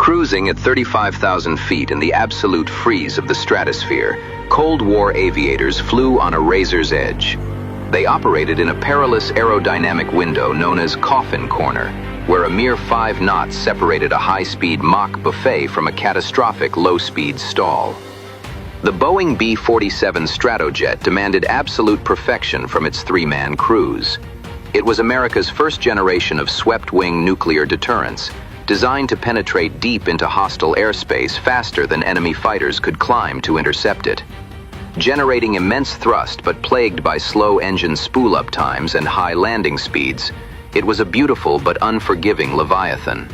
Cruising at 35,000 feet in the absolute freeze of the stratosphere, Cold War aviators flew on a razor's edge. They operated in a perilous aerodynamic window known as Coffin Corner, where a mere 5 knots separated a high-speed Mach buffet from a catastrophic low-speed stall. The Boeing B-47 Stratojet demanded absolute perfection from its 3-man crews. It was America's first generation of swept-wing nuclear deterrents, designed to penetrate deep into hostile airspace faster than enemy fighters could climb to intercept it. Generating immense thrust but plagued by slow engine spool-up times and high landing speeds, it was a beautiful but unforgiving Leviathan.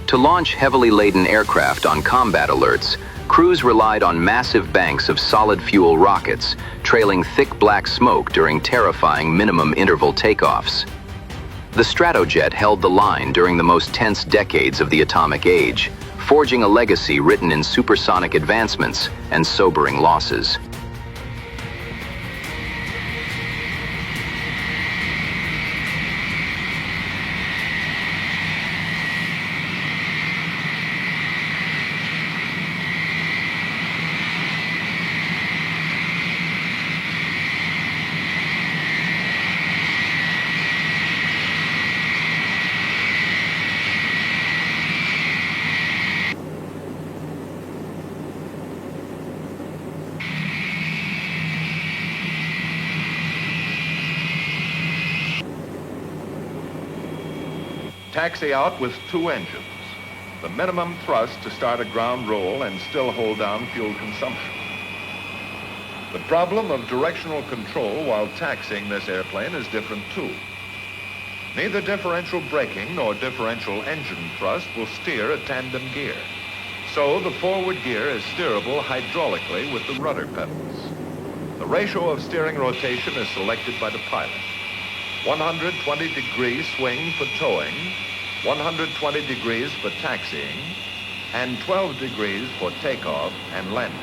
To launch heavily laden aircraft on combat alerts, crews relied on massive banks of solid fuel rockets, trailing thick black smoke during terrifying minimum interval takeoffs. The Stratojet held the line during the most tense decades of the atomic age, forging a legacy written in supersonic advancements and sobering losses. Taxi out with 2 engines. The minimum thrust to start a ground roll and still hold down fuel consumption. The problem of directional control while taxiing this airplane is different too. Neither differential braking nor differential engine thrust will steer a tandem gear. So the forward gear is steerable hydraulically with the rudder pedals. The ratio of steering rotation is selected by the pilot. 120-degree swing for towing, 120 degrees for taxiing, and 12 degrees for takeoff and landing.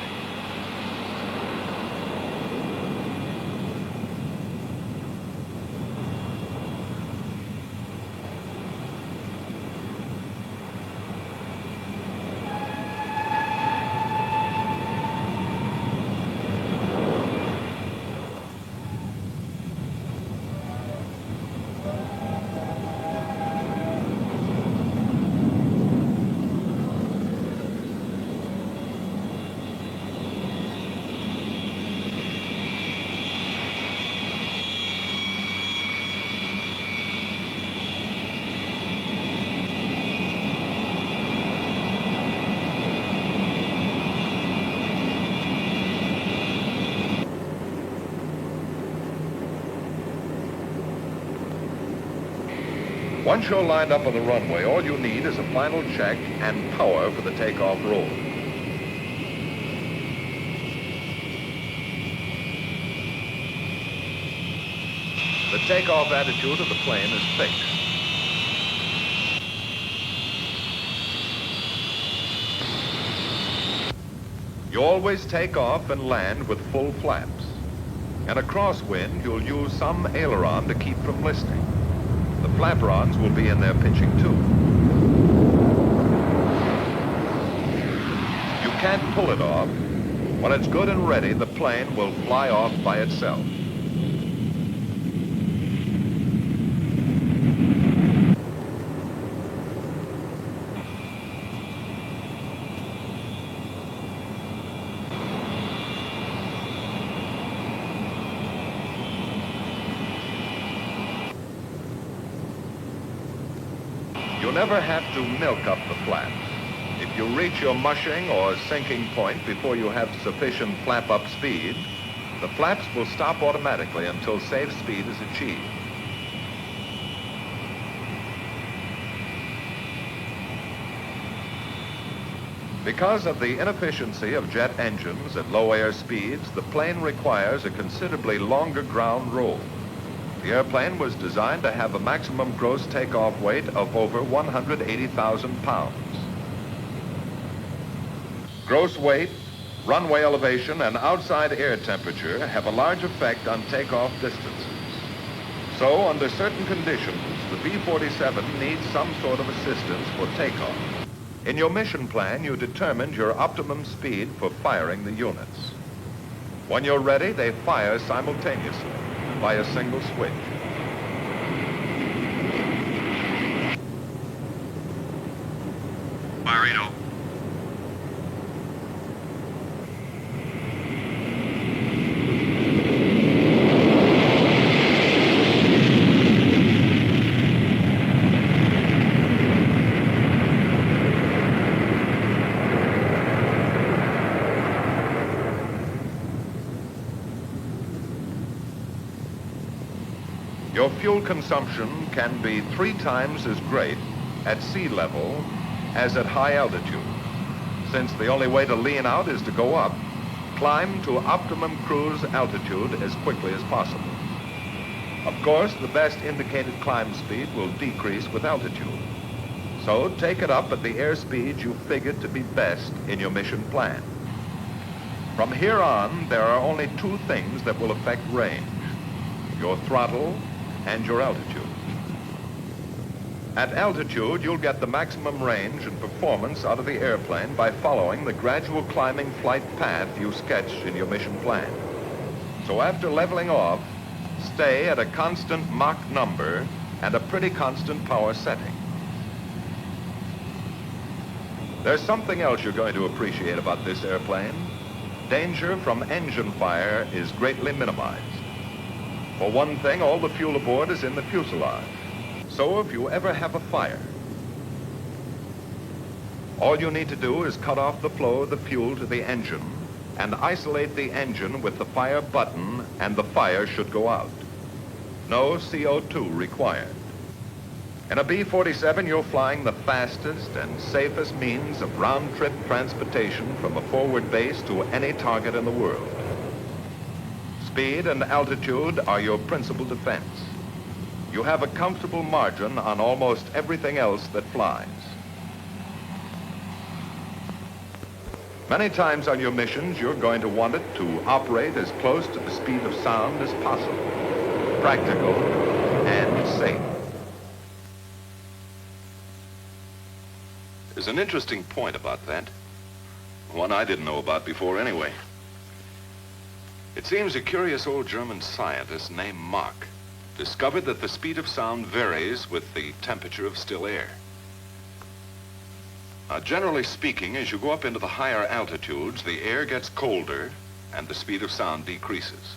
Once you're lined up on the runway, all you need is a final check and power for the takeoff roll. The takeoff attitude of the plane is fixed. You always take off and land with full flaps. In a crosswind, you'll use some aileron to keep from listing. The flaperons will be in there pitching too. You can't pull it off. When it's good and ready, the plane will fly off by itself. You never have to milk up the flaps. If you reach your mushing or sinking point before you have sufficient flap-up speed, the flaps will stop automatically until safe speed is achieved. Because of the inefficiency of jet engines at low air speeds, the plane requires a considerably longer ground roll. The airplane was designed to have a maximum gross takeoff weight of over 180,000 pounds. Gross weight, runway elevation, and outside air temperature have a large effect on takeoff distances. So, under certain conditions, the B-47 needs some sort of assistance for takeoff. In your mission plan, you determined your optimum speed for firing the units. When you're ready, they fire simultaneously by a single switch. Fireito. Your fuel consumption can be 3 times as great at sea level as at high altitude. Since the only way to lean out is to go up, climb to optimum cruise altitude as quickly as possible. Of course, the best indicated climb speed will decrease with altitude. So take it up at the airspeed you figured to be best in your mission plan. From here on, there are only 2 things that will affect range: your throttle and your altitude. At altitude, you'll get the maximum range and performance out of the airplane by following the gradual climbing flight path you sketched in your mission plan. So after leveling off, stay at a constant Mach number and a pretty constant power setting. There's something else you're going to appreciate about this airplane. Danger from engine fire is greatly minimized. For one thing, all the fuel aboard is in the fuselage. So if you ever have a fire, all you need to do is cut off the flow of the fuel to the engine and isolate the engine with the fire button, and the fire should go out. No CO2 required. In a B-47, you're flying the fastest and safest means of round-trip transportation from a forward base to any target in the world. Speed and altitude are your principal defense. You have a comfortable margin on almost everything else that flies. Many times on your missions, you're going to want it to operate as close to the speed of sound as possible, practical and safe. There's an interesting point about that. One I didn't know about before anyway. It seems a curious old German scientist named Mach discovered that the speed of sound varies with the temperature of still air. Now, generally speaking, as you go up into the higher altitudes, the air gets colder and the speed of sound decreases.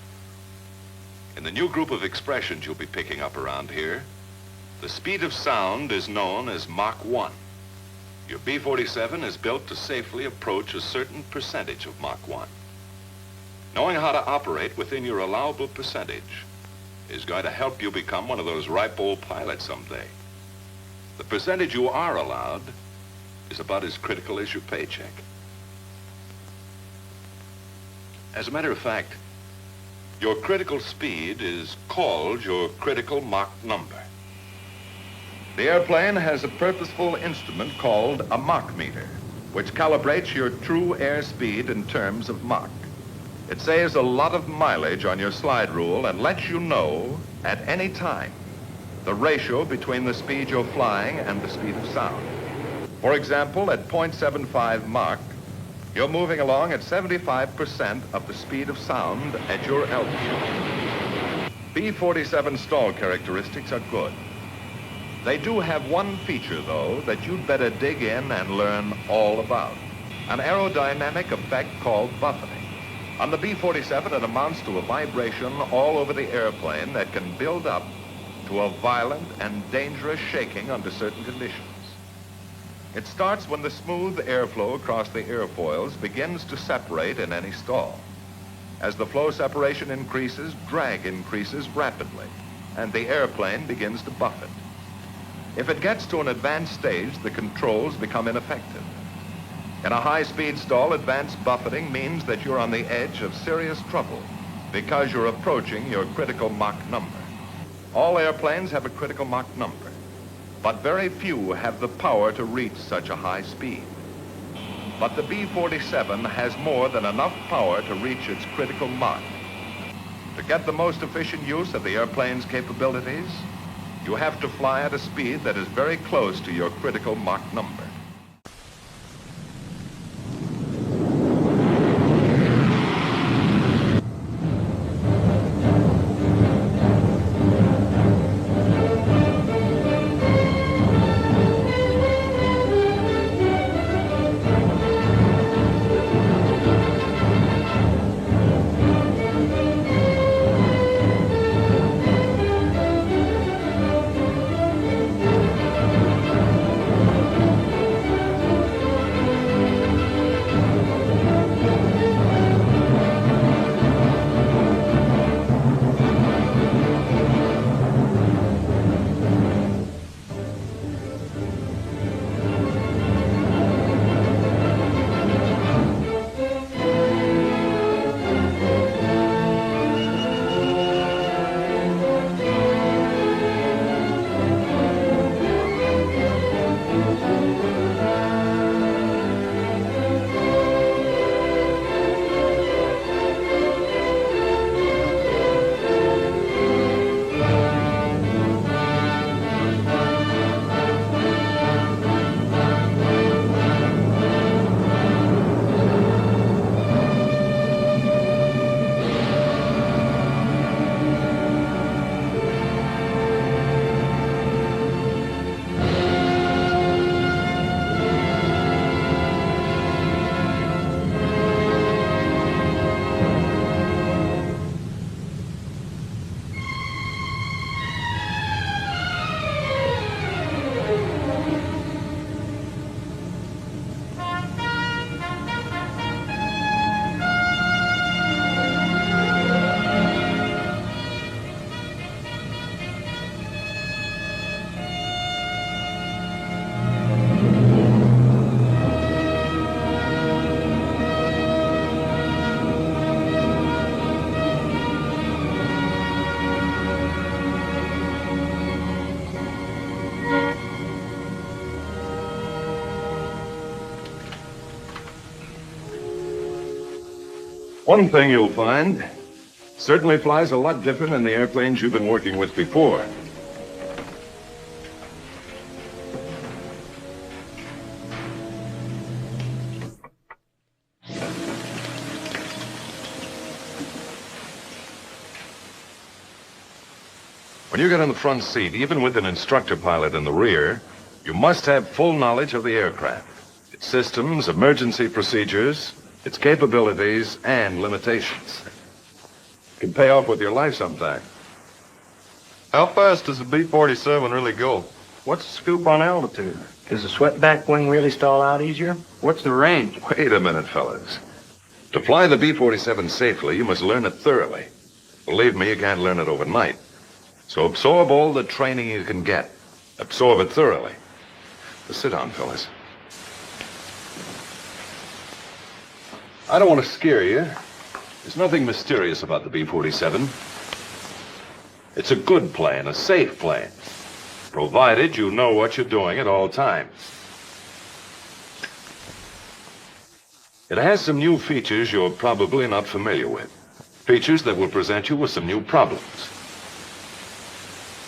In the new group of expressions you'll be picking up around here, the speed of sound is known as Mach 1. Your B-47 is built to safely approach a certain percentage of Mach 1. Knowing how to operate within your allowable percentage is going to help you become one of those ripe old pilots someday. The percentage you are allowed is about as critical as your paycheck. As a matter of fact, your critical speed is called your critical Mach number. The airplane has a purposeful instrument called a Mach meter, which calibrates your true airspeed in terms of Mach. It saves a lot of mileage on your slide rule and lets you know at any time the ratio between the speed you're flying and the speed of sound. For example, at 0.75 Mach, you're moving along at 75% of the speed of sound at your altitude. B-47 stall characteristics are good. They do have one feature, though, that you'd better dig in and learn all about: an aerodynamic effect called buffeting. On the B-47, it amounts to a vibration all over the airplane that can build up to a violent and dangerous shaking under certain conditions. It starts when the smooth airflow across the airfoils begins to separate in any stall. As the flow separation increases, drag increases rapidly, and the airplane begins to buffet. If it gets to an advanced stage, the controls become ineffective. In a high-speed stall, advanced buffeting means that you're on the edge of serious trouble because you're approaching your critical Mach number. All airplanes have a critical Mach number, but very few have the power to reach such a high speed. But the B-47 has more than enough power to reach its critical Mach. To get the most efficient use of the airplane's capabilities, you have to fly at a speed that is very close to your critical Mach number. One thing you'll find, certainly flies a lot different than the airplanes you've been working with before. When you get in the front seat, even with an instructor pilot in the rear, you must have full knowledge of the aircraft, its systems, emergency procedures, its capabilities, and limitations. It can pay off with your life sometime. How fast does the B-47 really go? What's the scoop on altitude? Does the swept back wing really stall out easier? What's the range? Wait a minute, fellas. To fly the B-47 safely, you must learn it thoroughly. Believe me, you can't learn it overnight. So absorb all the training you can get. Absorb it thoroughly. Just sit down, fellas. I don't want to scare you. There's nothing mysterious about the B-47. It's a good plane, a safe plane, provided you know what you're doing at all times. It has some new features you're probably not familiar with. Features that will present you with some new problems.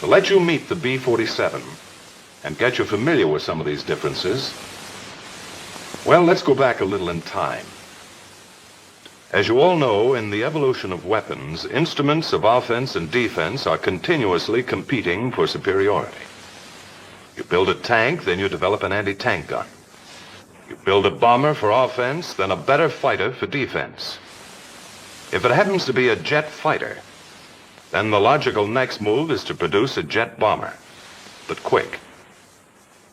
To let you meet the B-47 and get you familiar with some of these differences, well, let's go back a little in time. As you all know, in the evolution of weapons, instruments of offense and defense are continuously competing for superiority. You build a tank, then you develop an anti-tank gun. You build a bomber for offense, then a better fighter for defense. If it happens to be a jet fighter, then the logical next move is to produce a jet bomber, but quick.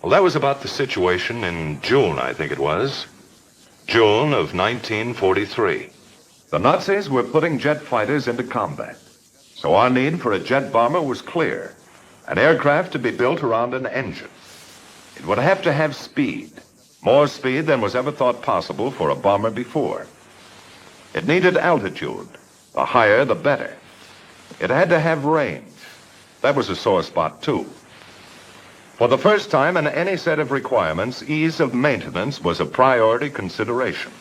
Well, that was about the situation in June, I think it was. June of 1943. The Nazis were putting jet fighters into combat. So our need for a jet bomber was clear. An aircraft to be built around an engine. It would have to have speed. More speed than was ever thought possible for a bomber before. It needed altitude. The higher, the better. It had to have range. That was a sore spot, too. For the first time in any set of requirements, ease of maintenance was a priority consideration.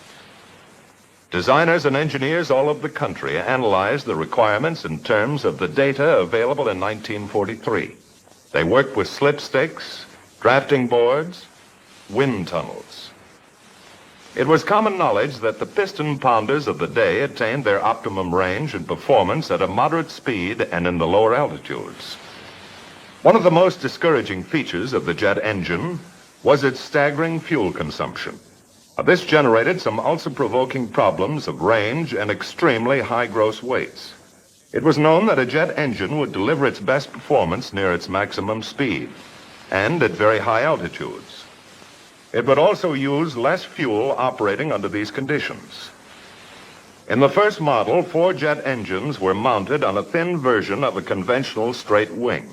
Designers and engineers all over the country analyzed the requirements in terms of the data available in 1943. They worked with slipsticks, drafting boards, wind tunnels. It was common knowledge that the piston pounders of the day attained their optimum range and performance at a moderate speed and in the lower altitudes. One of the most discouraging features of the jet engine was its staggering fuel consumption. This generated some ulcer-provoking problems of range and extremely high gross weights. It was known that a jet engine would deliver its best performance near its maximum speed and at very high altitudes. It would also use less fuel operating under these conditions. In the first model, 4 jet engines were mounted on a thin version of a conventional straight wing.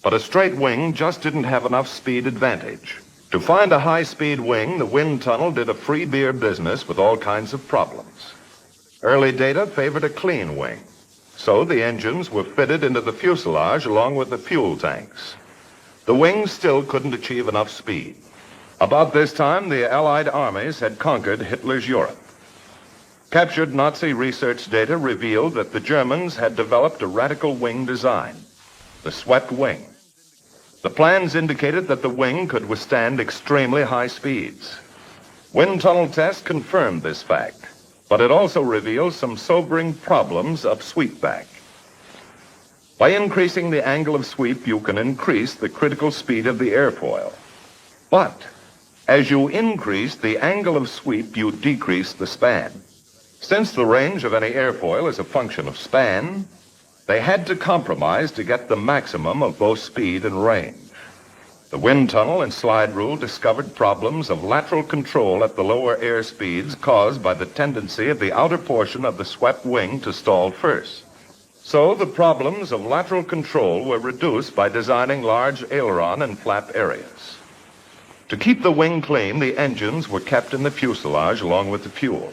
But a straight wing just didn't have enough speed advantage. To find a high-speed wing, the wind tunnel did a free beer business with all kinds of problems. Early data favored a clean wing, so the engines were fitted into the fuselage along with the fuel tanks. The wings still couldn't achieve enough speed. About this time, the Allied armies had conquered Hitler's Europe. Captured Nazi research data revealed that the Germans had developed a radical wing design, the swept wing. The plans indicated that the wing could withstand extremely high speeds. Wind tunnel tests confirmed this fact, but it also revealed some sobering problems of sweepback. By increasing the angle of sweep, you can increase the critical speed of the airfoil. But as you increase the angle of sweep, you decrease the span. Since the range of any airfoil is a function of span, they had to compromise to get the maximum of both speed and range. The wind tunnel and slide rule discovered problems of lateral control at the lower air speeds caused by the tendency of the outer portion of the swept wing to stall first. So the problems of lateral control were reduced by designing large aileron and flap areas. To keep the wing clean, the engines were kept in the fuselage along with the fuel.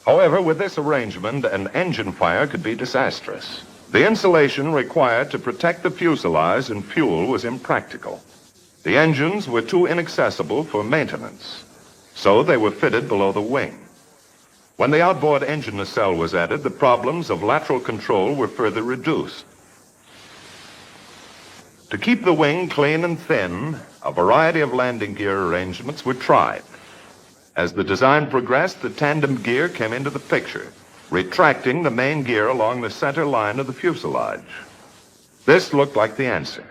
However, with this arrangement, an engine fire could be disastrous. The insulation required to protect the fuselage and fuel was impractical. The engines were too inaccessible for maintenance, so they were fitted below the wing. When the outboard engine nacelle was added, the problems of lateral control were further reduced. To keep the wing clean and thin, a variety of landing gear arrangements were tried. As the design progressed, the tandem gear came into the picture, retracting the main gear along the center line of the fuselage. This looked like the answer.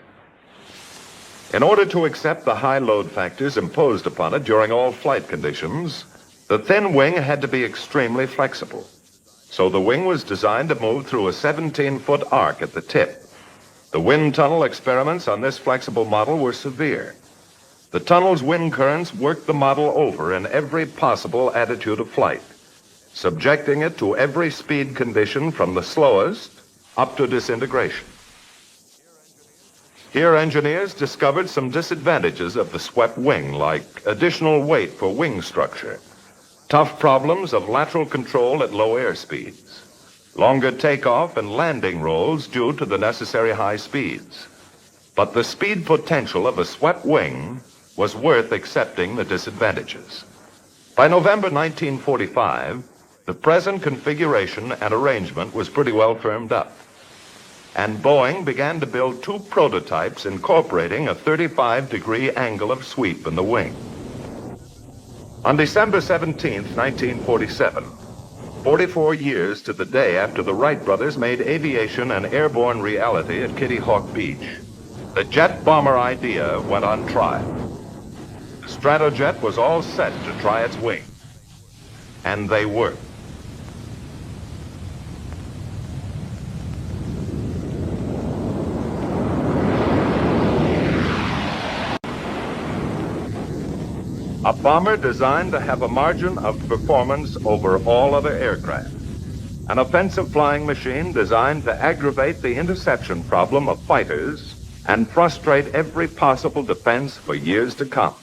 In order to accept the high load factors imposed upon it during all flight conditions, the thin wing had to be extremely flexible. So the wing was designed to move through a 17-foot arc at the tip. The wind tunnel experiments on this flexible model were severe. The tunnel's wind currents worked the model over in every possible attitude of flight, subjecting it to every speed condition from the slowest up to disintegration. Here, engineers discovered some disadvantages of the swept wing, like additional weight for wing structure, tough problems of lateral control at low air speeds, longer takeoff and landing rolls due to the necessary high speeds. But the speed potential of a swept wing was worth accepting the disadvantages. By November 1945, the present configuration and arrangement was pretty well firmed up, and Boeing began to build 2 prototypes incorporating a 35-degree angle of sweep in the wing. On December 17, 1947, 44 years to the day after the Wright brothers made aviation an airborne reality at Kitty Hawk Beach, the jet bomber idea went on trial. The Stratojet was all set to try its wing, and they worked. A bomber designed to have a margin of performance over all other aircraft. An offensive flying machine designed to aggravate the interception problem of fighters and frustrate every possible defense for years to come.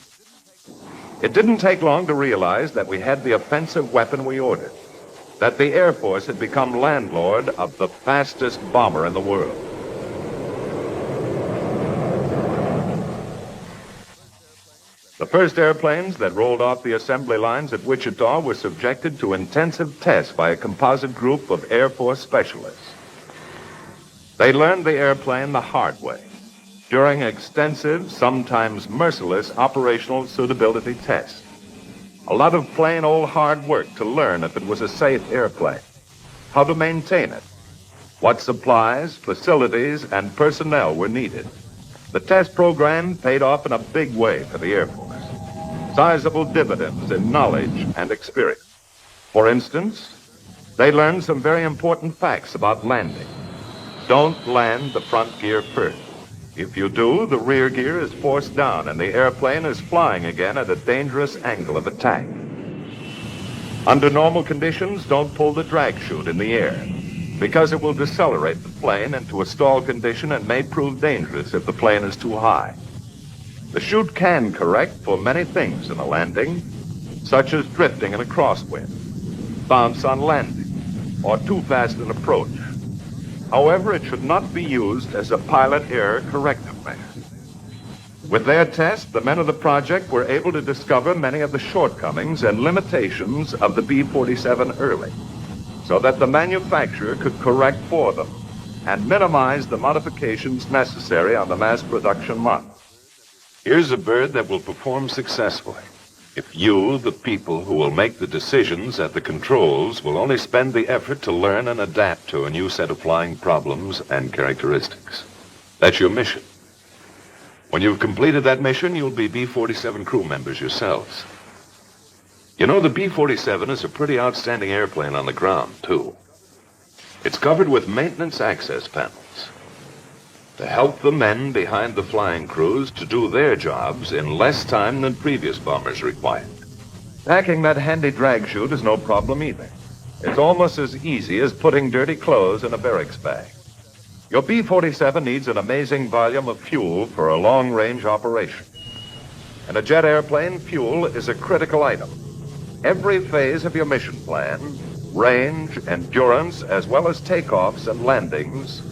It didn't take long to realize that we had the offensive weapon we ordered, that the Air Force had become landlord of the fastest bomber in the world. The first airplanes that rolled off the assembly lines at Wichita were subjected to intensive tests by a composite group of Air Force specialists. They learned the airplane the hard way, during extensive, sometimes merciless operational suitability tests. A lot of plain old hard work to learn if it was a safe airplane, how to maintain it, what supplies, facilities, and personnel were needed. The test program paid off in a big way for the Air Force. Sizable dividends in knowledge and experience. For instance, they learned some very important facts about landing. Don't land the front gear first. If you do, the rear gear is forced down and the airplane is flying again at a dangerous angle of attack. Under normal conditions, don't pull the drag chute in the air, because it will decelerate the plane into a stall condition and may prove dangerous if the plane is too high. The chute can correct for many things in a landing, such as drifting in a crosswind, bounce on landing, or too fast an approach. However, it should not be used as a pilot error corrective measure. With their test, the men of the project were able to discover many of the shortcomings and limitations of the B-47 early, so that the manufacturer could correct for them and minimize the modifications necessary on the mass production model. Here's a bird that will perform successfully if you, the people who will make the decisions at the controls, will only spend the effort to learn and adapt to a new set of flying problems and characteristics. That's your mission. When you've completed that mission, you'll be B-47 crew members yourselves. You know, the B-47 is a pretty outstanding airplane on the ground, too. It's covered with maintenance access panels to help the men behind the flying crews to do their jobs in less time than previous bombers required. Packing that handy drag chute is no problem either. It's almost as easy as putting dirty clothes in a barracks bag. Your B-47 needs an amazing volume of fuel for a long-range operation. In a jet airplane, fuel is a critical item. Every phase of your mission plan, range, endurance, as well as takeoffs and landings,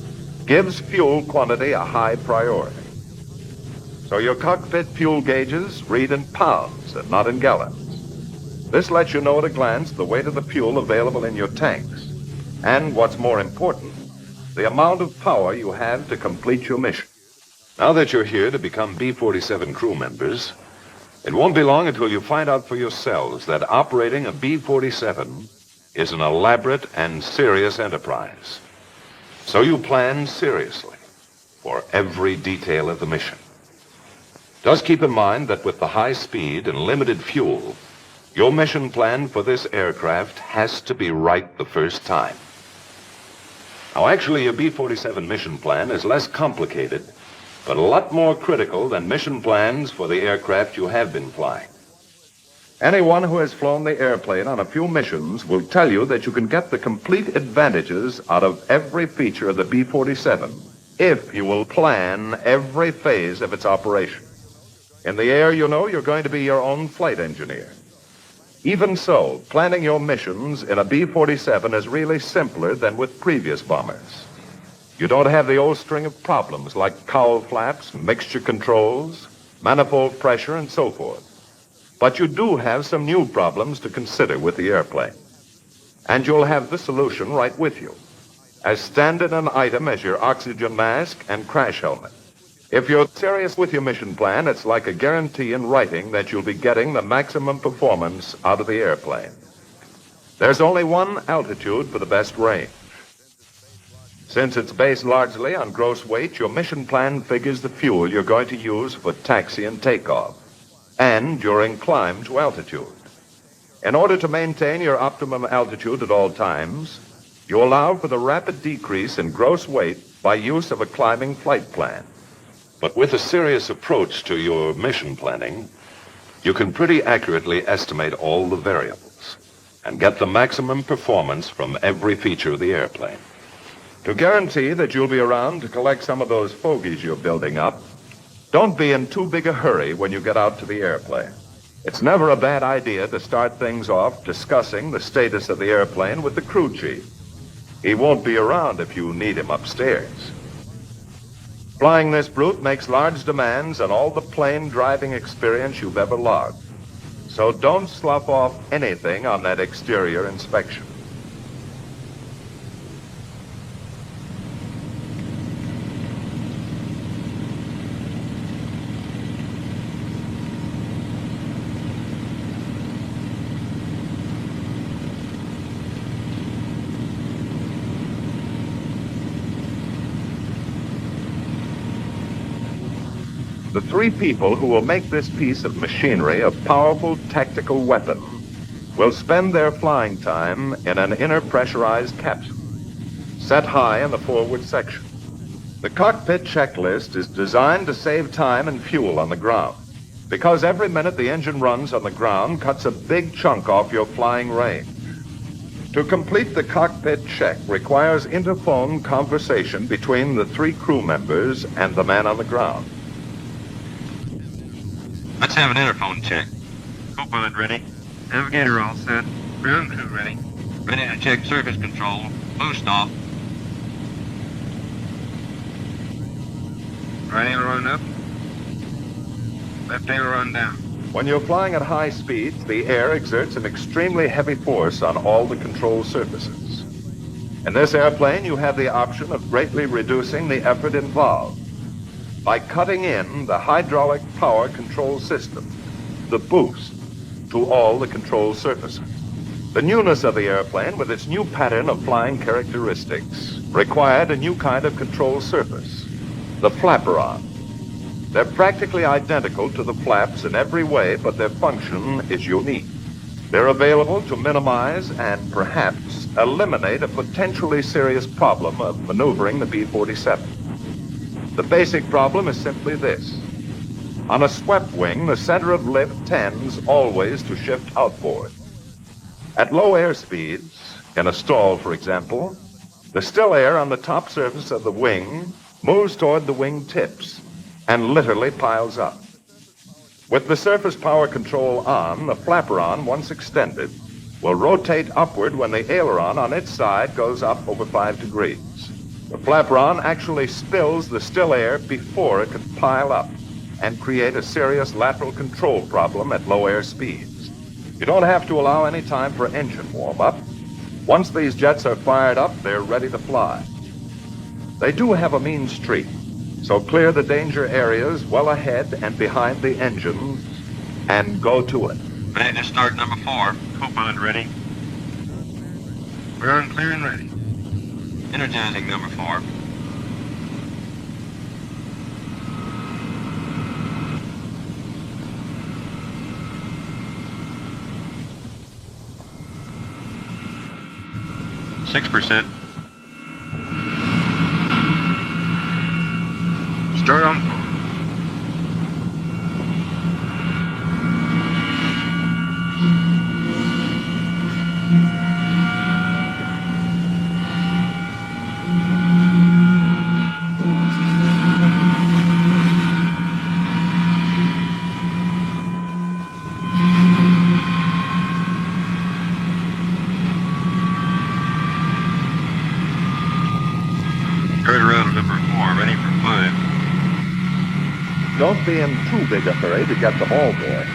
gives fuel quantity a high priority. So your cockpit fuel gauges read in pounds and not in gallons. This lets you know at a glance the weight of the fuel available in your tanks, and what's more important, the amount of power you have to complete your mission. Now that you're here to become B-47 crew members, it won't be long until you find out for yourselves that operating a B-47 is an elaborate and serious enterprise. So you plan seriously for every detail of the mission. Just keep in mind that with the high speed and limited fuel, your mission plan for this aircraft has to be right the first time. Now, actually, a B-47 mission plan is less complicated, but a lot more critical than mission plans for the aircraft you have been flying. Anyone who has flown the airplane on a few missions will tell you that you can get the complete advantages out of every feature of the B-47 if you will plan every phase of its operation. In the air, you know you're going to be your own flight engineer. Even so, planning your missions in a B-47 is really simpler than with previous bombers. You don't have the old string of problems like cowl flaps, mixture controls, manifold pressure, and so forth. But you do have some new problems to consider with the airplane. And you'll have the solution right with you, as standard an item as your oxygen mask and crash helmet. If you're serious with your mission plan, it's like a guarantee in writing that you'll be getting the maximum performance out of the airplane. There's only one altitude for the best range. Since it's based largely on gross weight, your mission plan figures the fuel you're going to use for taxi and takeoff, and during climb to altitude. In order to maintain your optimum altitude at all times, you allow for the rapid decrease in gross weight by use of a climbing flight plan. But with a serious approach to your mission planning, you can pretty accurately estimate all the variables and get the maximum performance from every feature of the airplane. To guarantee that you'll be around to collect some of those fogies you're building up, don't be in too big a hurry when you get out to the airplane. It's never a bad idea to start things off discussing the status of the airplane with the crew chief. He won't be around if you need him upstairs. Flying this brute makes large demands on all the plane driving experience you've ever logged. So don't slough off anything on that exterior inspection. The three people who will make this piece of machinery a powerful tactical weapon will spend their flying time in an inner pressurized capsule, set high in the forward section. The cockpit checklist is designed to save time and fuel on the ground, because every minute the engine runs on the ground cuts a big chunk off your flying range. To complete the cockpit check requires interphone conversation between the three crew members and the man on the ground. Let's have an interphone check. Co-pilot ready. Navigator all set. Ground crew ready. Ready to check surface control. Boost off. Right aileron up. Left aileron down. When you're flying at high speeds, the air exerts an extremely heavy force on all the control surfaces. In this airplane, you have the option of greatly reducing the effort involved by cutting in the hydraulic power control system, the boost, to all the control surfaces. The newness of the airplane, with its new pattern of flying characteristics, required a new kind of control surface, the flaperon. They're practically identical to the flaps in every way, but their function is unique. They're available to minimize and perhaps eliminate a potentially serious problem of maneuvering the B-47. The basic problem is simply this. On a swept wing, the center of lift tends always to shift outboard. At low air speeds, in a stall for example, the still air on the top surface of the wing moves toward the wing tips and literally piles up. With the surface power control on, the flaperon, once extended, will rotate upward when the aileron on its side goes up over 5 degrees. The flaperon actually spills the still air before it can pile up and create a serious lateral control problem at low air speeds. You don't have to allow any time for engine warm-up. Once these jets are fired up, they're ready to fly. They do have a mean streak, so clear the danger areas well ahead and behind the engines and go to it. Ready to start number 4. Co-pilot ready. We're on clear and ready. Energizing number 4. %. Start on. Turn around number 4, ready for 5. Don't be in too big a hurry to get the ball going.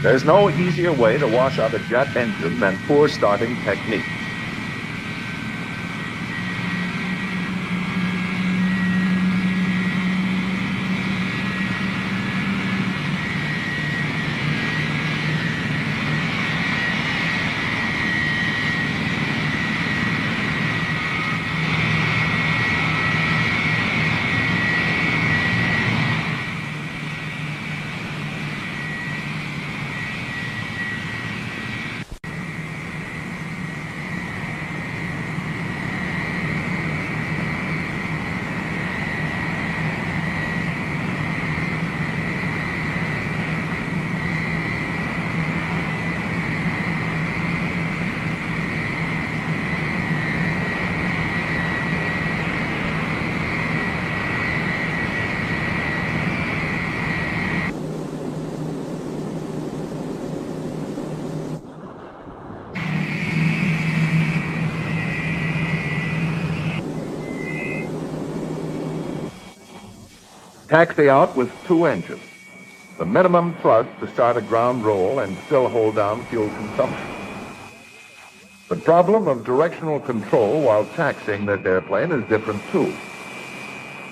There's no easier way to wash out a jet engine than poor starting technique. Taxi out with 2 engines. The minimum thrust to start a ground roll and still hold down fuel consumption. The problem of directional control while taxiing this airplane is different too.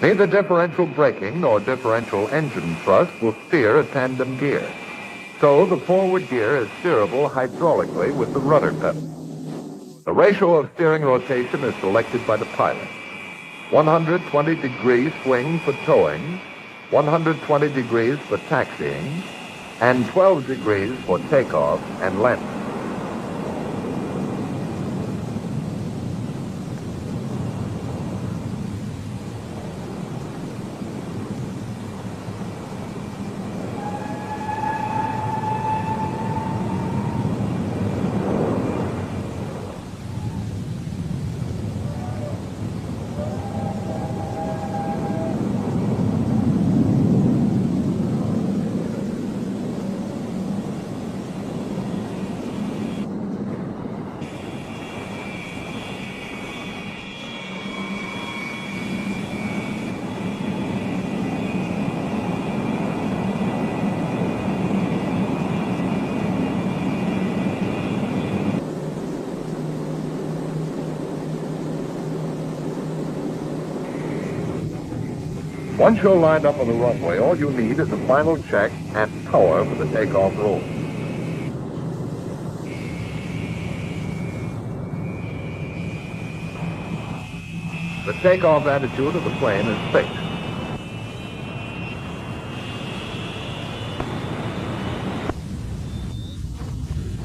Neither differential braking nor differential engine thrust will steer a tandem gear. So the forward gear is steerable hydraulically with the rudder pedal. The ratio of steering rotation is selected by the pilot. 120 degrees swing for towing, 120 degrees for taxiing, and 12 degrees for takeoff and landing. Once you're lined up on the runway, all you need is a final check and power for the takeoff roll. The takeoff attitude of the plane is fixed.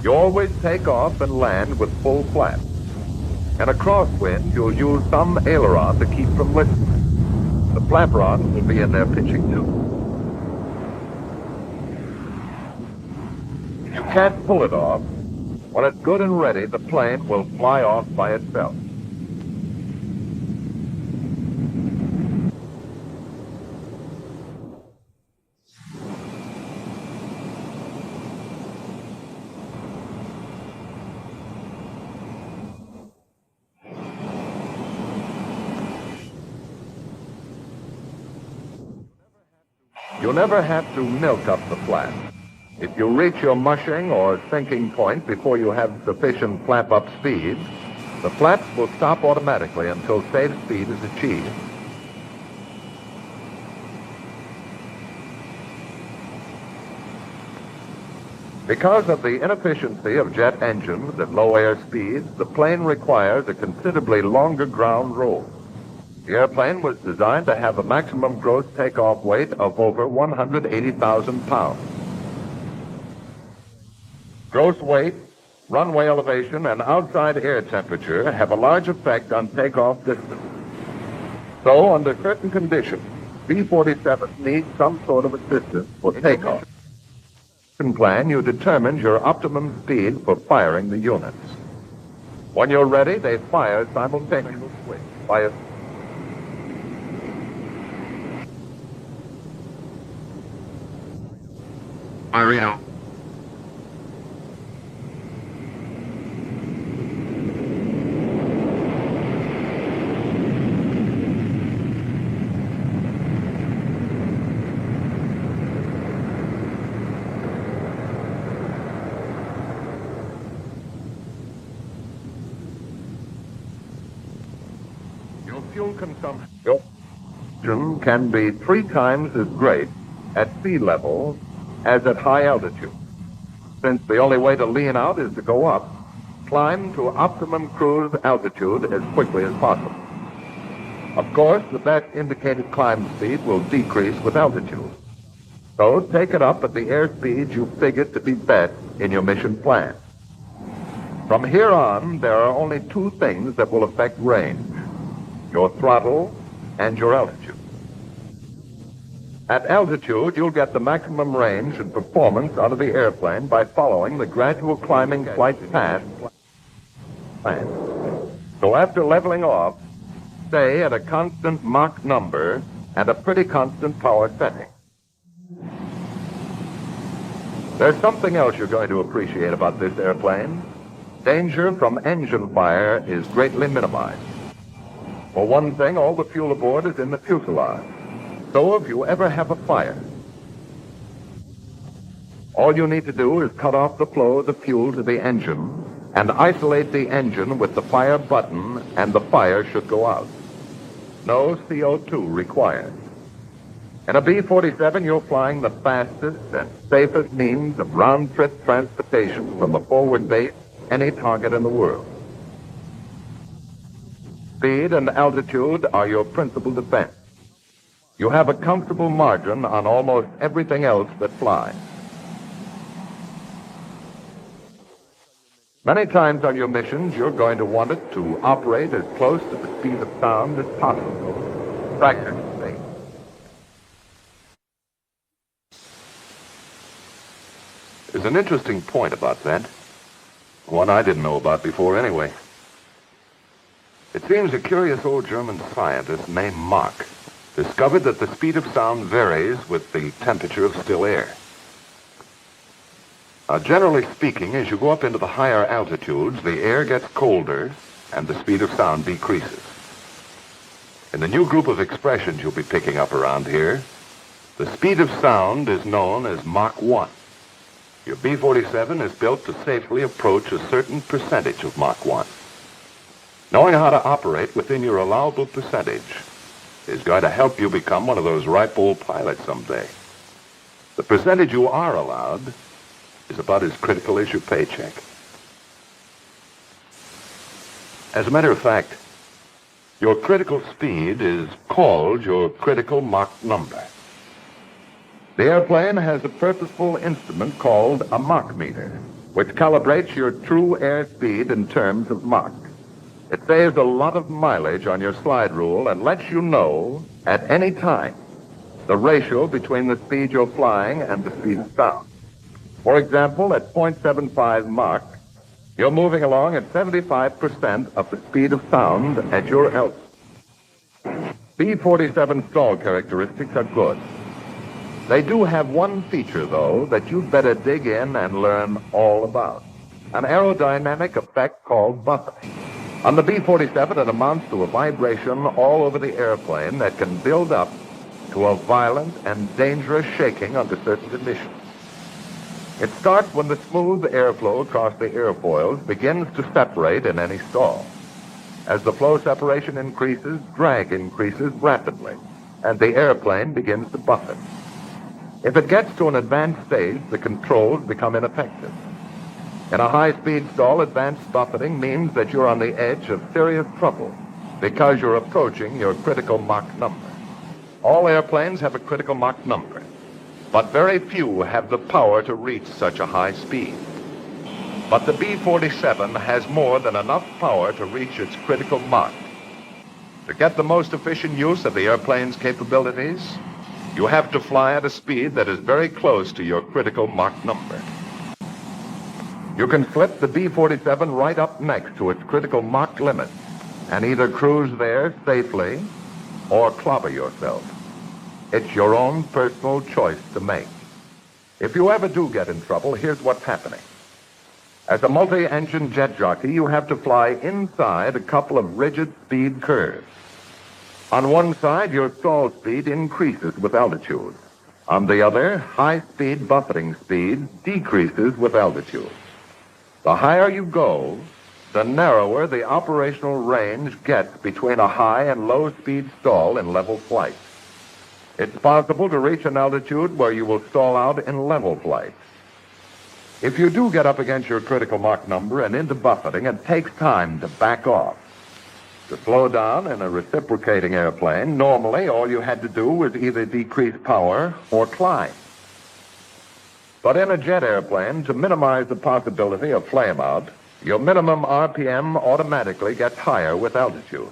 You always take off and land with full flaps. In a crosswind, you'll use some aileron to keep from lifting. The flaperons will be in their pitching tube. If you can't pull it off, when it's good and ready, the plane will fly off by itself. You'll never have to milk up the flap. If you reach your mushing or sinking point before you have sufficient flap-up speed, the flaps will stop automatically until safe speed is achieved. Because of the inefficiency of jet engines at low air speeds, the plane requires a considerably longer ground roll. The airplane was designed to have a maximum gross takeoff weight of over 180,000 pounds. Gross weight, runway elevation, and outside air temperature have a large effect on takeoff distance. So, under certain conditions, B-47 needs some sort of assistance for takeoff. Plan, you determine your optimum speed for firing the units. When you're ready, they fire simultaneously by a Firing out. Your fuel consumption can be 3 times as great at sea level as at high altitude. Since the only way to lean out is to go up, climb to optimum cruise altitude as quickly as possible. Of course, the best indicated climb speed will decrease with altitude. So take it up at the airspeed you figured to be best in your mission plan. From here on, there are only 2 things that will affect range: your throttle and your altitude. At altitude, you'll get the maximum range and performance out of the airplane by following the gradual climbing flight path plan. So after leveling off, stay at a constant Mach number and a pretty constant power setting. There's something else you're going to appreciate about this airplane. Danger from engine fire is greatly minimized. For one thing, all the fuel aboard is in the fuselage. So if you ever have a fire, all you need to do is cut off the flow of the fuel to the engine and isolate the engine with the fire button, and the fire should go out. No CO2 required. In a B-47, you're flying the fastest and safest means of round-trip transportation from a forward base, any target in the world. Speed and altitude are your principal defense. You have a comfortable margin on almost everything else that flies. Many times on your missions, you're going to want it to operate as close to the speed of sound as possible. Practice things. There's an interesting point about that. One I didn't know about before anyway. It seems a curious old German scientist named Mach discovered that the speed of sound varies with the temperature of still air. Generally speaking, as you go up into the higher altitudes, the air gets colder and the speed of sound decreases. In the new group of expressions you'll be picking up around here, the speed of sound is known as Mach 1. Your B-47 is built to safely approach a certain percentage of Mach 1. Knowing how to operate within your allowable percentage is going to help you become one of those ripe old pilots someday. The percentage you are allowed is about as critical as your paycheck. As a matter of fact, your critical speed is called your critical Mach number. The airplane has a purposeful instrument called a Mach meter, which calibrates your true airspeed in terms of Mach. It saves a lot of mileage on your slide rule and lets you know at any time the ratio between the speed you're flying and the speed of sound. For example, at 0.75 Mach, you're moving along at 75% of the speed of sound at your altitude. B-47 stall characteristics are good. They do have one feature, though, that you'd better dig in and learn all about. An aerodynamic effect called buffeting. On the B-47, it amounts to a vibration all over the airplane that can build up to a violent and dangerous shaking under certain conditions. It starts when the smooth airflow across the airfoils begins to separate in any stall. As the flow separation increases, drag increases rapidly, and the airplane begins to buffet. If it gets to an advanced stage, the controls become ineffective. In a high-speed stall, advanced buffeting means that you're on the edge of serious trouble because you're approaching your critical Mach number. All airplanes have a critical Mach number, but very few have the power to reach such a high speed. But the B-47 has more than enough power to reach its critical Mach. To get the most efficient use of the airplane's capabilities, you have to fly at a speed that is very close to your critical Mach number. You can slip the B-47 right up next to its critical Mach limit and either cruise there safely or clobber yourself. It's your own personal choice to make. If you ever do get in trouble, here's what's happening. As a multi-engine jet jockey, you have to fly inside a couple of rigid speed curves. On one side, your stall speed increases with altitude. On the other, high-speed buffeting speed decreases with altitude. The higher you go, the narrower the operational range gets between a high and low-speed stall in level flight. It's possible to reach an altitude where you will stall out in level flight. If you do get up against your critical Mach number and into buffeting, it takes time to back off. To slow down in a reciprocating airplane, normally all you had to do was either decrease power or climb. But in a jet airplane, to minimize the possibility of flameout, your minimum RPM automatically gets higher with altitude.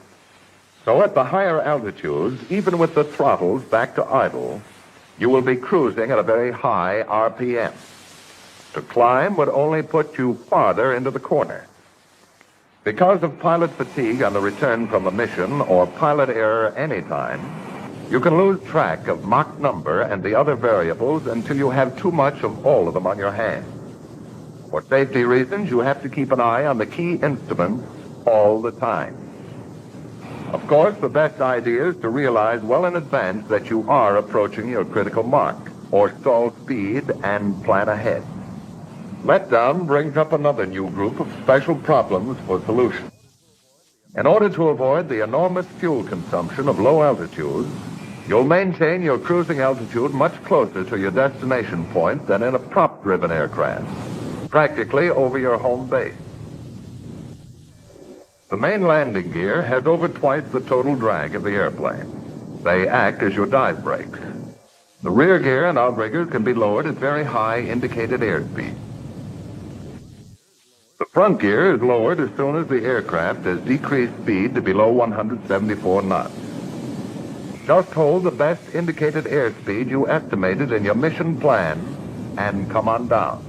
So at the higher altitudes, even with the throttles back to idle, you will be cruising at a very high RPM. To climb would only put you farther into the corner. Because of pilot fatigue on the return from a mission or pilot error anytime, you can lose track of Mach number and the other variables until you have too much of all of them on your hands. For safety reasons, you have to keep an eye on the key instruments all the time. Of course, the best idea is to realize well in advance that you are approaching your critical Mach or stall speed and plan ahead. Letdown brings up another new group of special problems for solution. In order to avoid the enormous fuel consumption of low altitudes, you'll maintain your cruising altitude much closer to your destination point than in a prop-driven aircraft, practically over your home base. The main landing gear has over twice the total drag of the airplane. They act as your dive brakes. The rear gear and outriggers can be lowered at very high indicated airspeed. The front gear is lowered as soon as the aircraft has decreased speed to below 174 knots. Just hold the best indicated airspeed you estimated in your mission plan and come on down.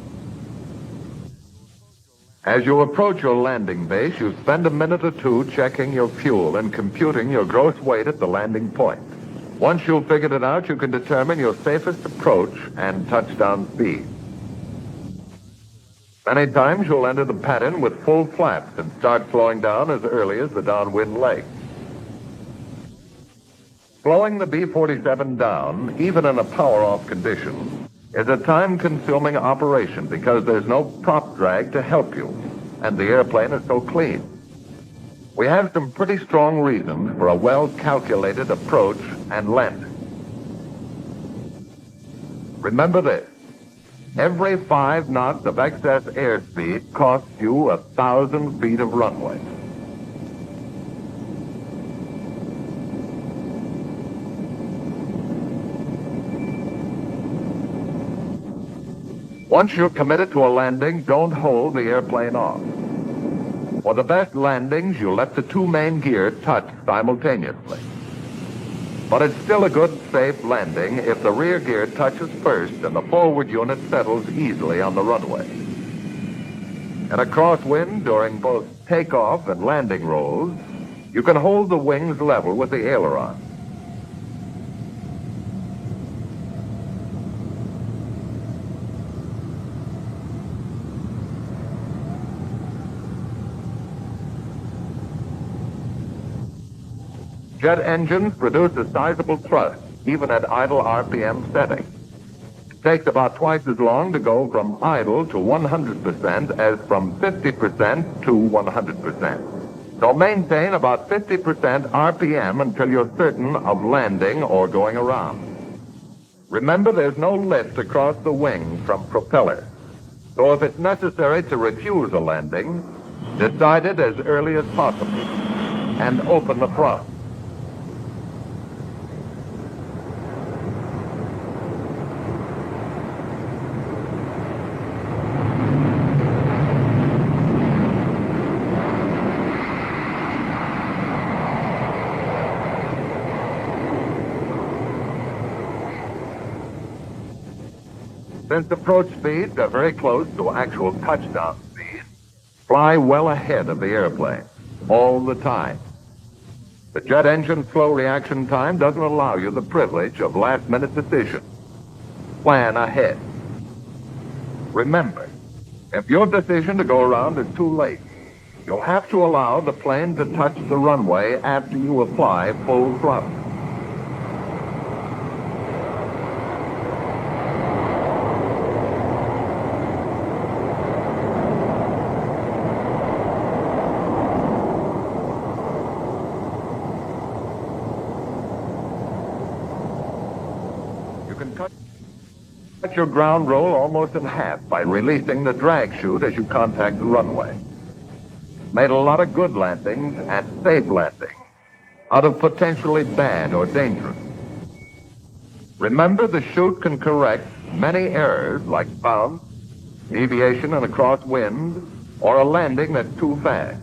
As you approach your landing base, you spend a minute or two checking your fuel and computing your gross weight at the landing point. Once you've figured it out, you can determine your safest approach and touchdown speed. Many times you'll enter the pattern with full flaps and start slowing down as early as the downwind leg. Slowing the B-47 down, even in a power-off condition, is a time-consuming operation because there's no prop drag to help you, and the airplane is so clean. We have some pretty strong reasons for a well-calculated approach and landing. Remember this. Every 5 knots of excess airspeed costs you 1,000 feet of runway. Once you're committed to a landing, don't hold the airplane off. For the best landings, you let the 2 main gears touch simultaneously. But it's still a good, safe landing if the rear gear touches first and the forward unit settles easily on the runway. In a crosswind during both takeoff and landing rolls, you can hold the wings level with the aileron. Jet engines produce a sizable thrust, even at idle RPM settings. takes about twice as long to go from idle to 100% as from 50% to 100%. So maintain about 50% RPM until you're certain of landing or going around. Remember, there's no lift across the wing from propeller. So if it's necessary to refuse a landing, decide it as early as possible and open the thrust. Since approach speeds are very close to actual touchdown speed, fly well ahead of the airplane, all the time. The jet engine slow reaction time doesn't allow you the privilege of last-minute decisions. Plan ahead. Remember, if your decision to go around is too late, you'll have to allow the plane to touch the runway after you apply full thrust. Cut your ground roll almost in half by releasing the drag chute as you contact the runway. Made a lot of good landings and safe landings out of potentially bad or dangerous. Remember, the chute can correct many errors like bounce, deviation in a crosswind, or a landing that's too fast.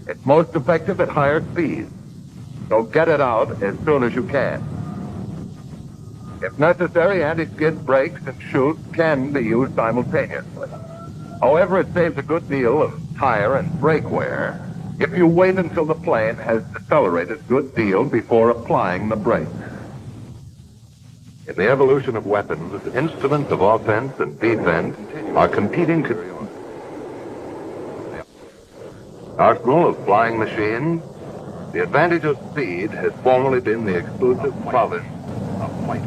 It's most effective at higher speeds, so get it out as soon as you can. If necessary, anti-skid brakes and chute can be used simultaneously. However, it saves a good deal of tire and brake wear if you wait until the plane has decelerated a good deal before applying the brakes. In the evolution of weapons, instruments of offense and defense are competing. Arsenal of flying machines, the advantage of speed has formerly been the exclusive province of flight.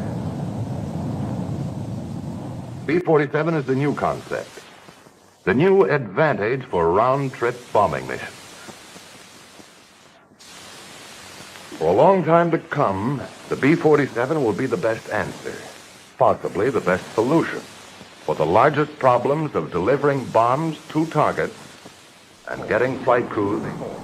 B-47 is the new concept, the new advantage for round-trip bombing missions. For a long time to come, the B-47 will be the best answer, possibly the best solution, for the largest problems of delivering bombs to targets and getting flight crews home.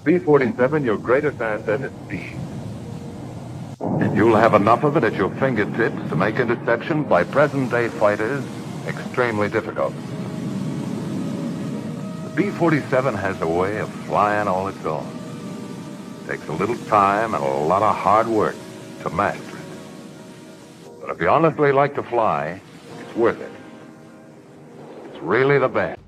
B-47, your greatest asset is speed. And you'll have enough of it at your fingertips to make interception by present-day fighters extremely difficult. The B-47 has a way of flying all its own. It takes a little time and a lot of hard work to master it. But if you honestly like to fly, it's worth it. It's really the best.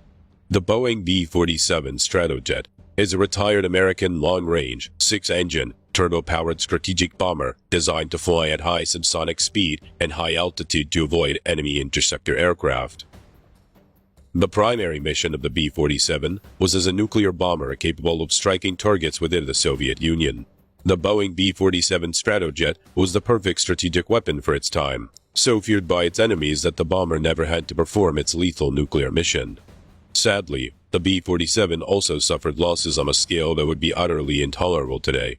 The Boeing B-47 Stratojet is a retired American long-range, six-engine, turbo-powered strategic bomber designed to fly at high subsonic speed and high altitude to avoid enemy interceptor aircraft. The primary mission of the B-47 was as a nuclear bomber capable of striking targets within the Soviet Union. The Boeing B-47 Stratojet was the perfect strategic weapon for its time, so feared by its enemies that the bomber never had to perform its lethal nuclear mission. Sadly, the B-47 also suffered losses on a scale that would be utterly intolerable today.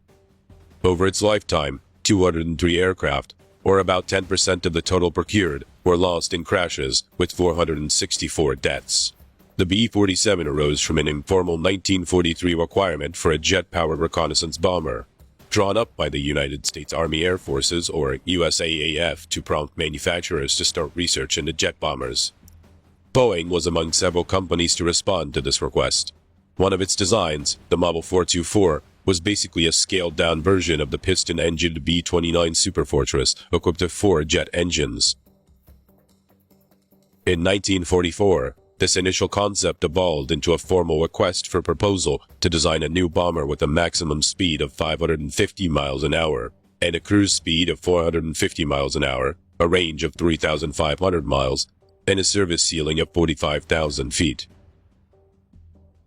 Over its lifetime, 203 aircraft, or about 10% of the total procured, were lost in crashes, with 464 deaths. The B-47 arose from an informal 1943 requirement for a jet-powered reconnaissance bomber, drawn up by the United States Army Air Forces, or USAAF, to prompt manufacturers to start research into jet bombers. Boeing was among several companies to respond to this request. One of its designs, the Model 424, was basically a scaled-down version of the piston-engined B-29 Superfortress, equipped with 4 jet engines. In 1944, this initial concept evolved into a formal request for proposal to design a new bomber with a maximum speed of 550 miles an hour and a cruise speed of 450 miles an hour, a range of 3,500 miles, and a service ceiling of 45,000 feet.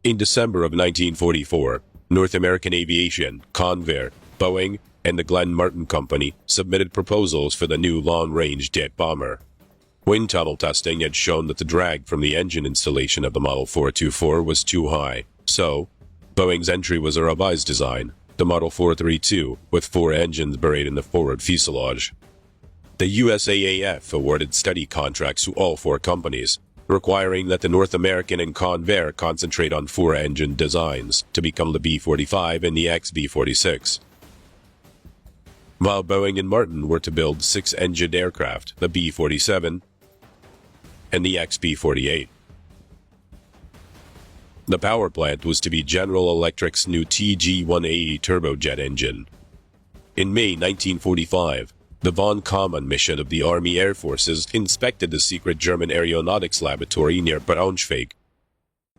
In December of 1944, North American Aviation, Convair, Boeing, and the Glenn Martin Company submitted proposals for the new long-range jet bomber. Wind tunnel testing had shown that the drag from the engine installation of the Model 424 was too high, so Boeing's entry was a revised design, the Model 432, with 4 engines buried in the forward fuselage. The USAAF awarded study contracts to all 4 companies, requiring that the North American and Convair concentrate on 4 engine designs to become the B-45 and the XB-46. While Boeing and Martin were to build 6-engined aircraft, the B-47 and the XB-48. The power plant was to be General Electric's new TG-180 turbojet engine. In May 1945, the von Kaumann mission of the Army Air Forces inspected the secret German aeronautics laboratory near Braunschweig.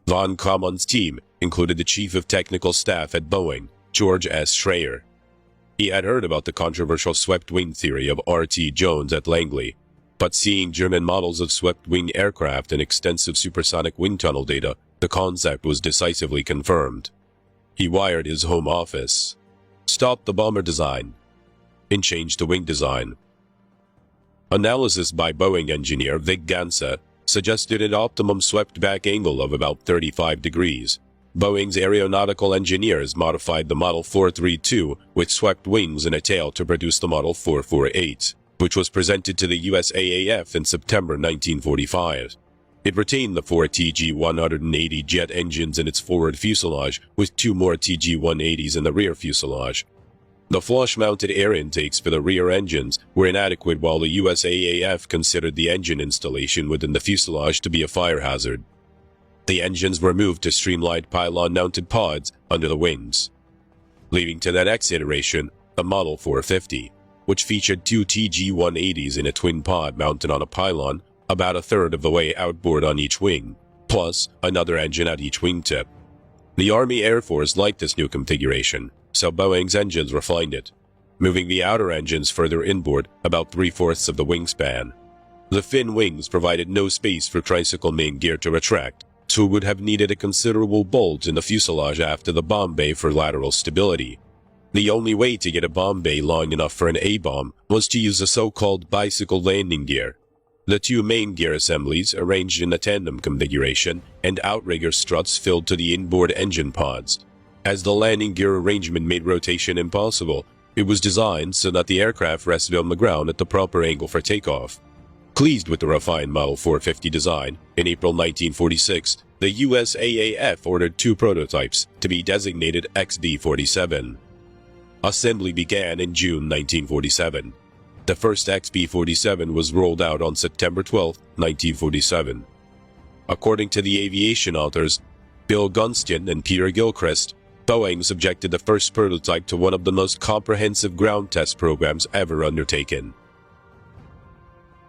Von Kaumann's team included the Chief of Technical Staff at Boeing, George S. Schreier. He had heard about the controversial swept-wing theory of R.T. Jones at Langley, but seeing German models of swept-wing aircraft and extensive supersonic wind tunnel data, the concept was decisively confirmed. He wired his home office, stopped the bomber design, and changed the wing design. Analysis by Boeing engineer Vic Gansa suggested an optimum swept-back angle of about 35 degrees. Boeing's aeronautical engineers modified the Model 432 with swept wings and a tail to produce the Model 448, which was presented to the USAAF in September 1945. It retained the 4 TG-180 jet engines in its forward fuselage with 2 more TG-180s in the rear fuselage. The flush-mounted air intakes for the rear engines were inadequate, while the USAAF considered the engine installation within the fuselage to be a fire hazard. The engines were moved to streamlined pylon-mounted pods under the wings, leading to the next iteration, the Model 450, which featured 2 TG-180s in a twin pod mounted on a pylon about a third of the way outboard on each wing, plus another engine at each wingtip. The Army Air Force liked this new configuration, so Boeing's engines refined it, moving the outer engines further inboard about 3/4 of the wingspan. The fin wings provided no space for tricycle main gear to retract, so would have needed a considerable bulge in the fuselage after the bomb bay for lateral stability. The only way to get a bomb bay long enough for an A-bomb was to use a so-called bicycle landing gear. The 2 main gear assemblies arranged in a tandem configuration and outrigger struts filled to the inboard engine pods. As the landing gear arrangement made rotation impossible, it was designed so that the aircraft rested on the ground at the proper angle for takeoff. Pleased with the refined Model 450 design, in April 1946, the USAAF ordered 2 prototypes to be designated XB-47. Assembly began in June 1947. The first XB-47 was rolled out on September 12, 1947. According to the aviation authors, Bill Gunston and Peter Gilchrist, Boeing subjected the first prototype to one of the most comprehensive ground test programs ever undertaken.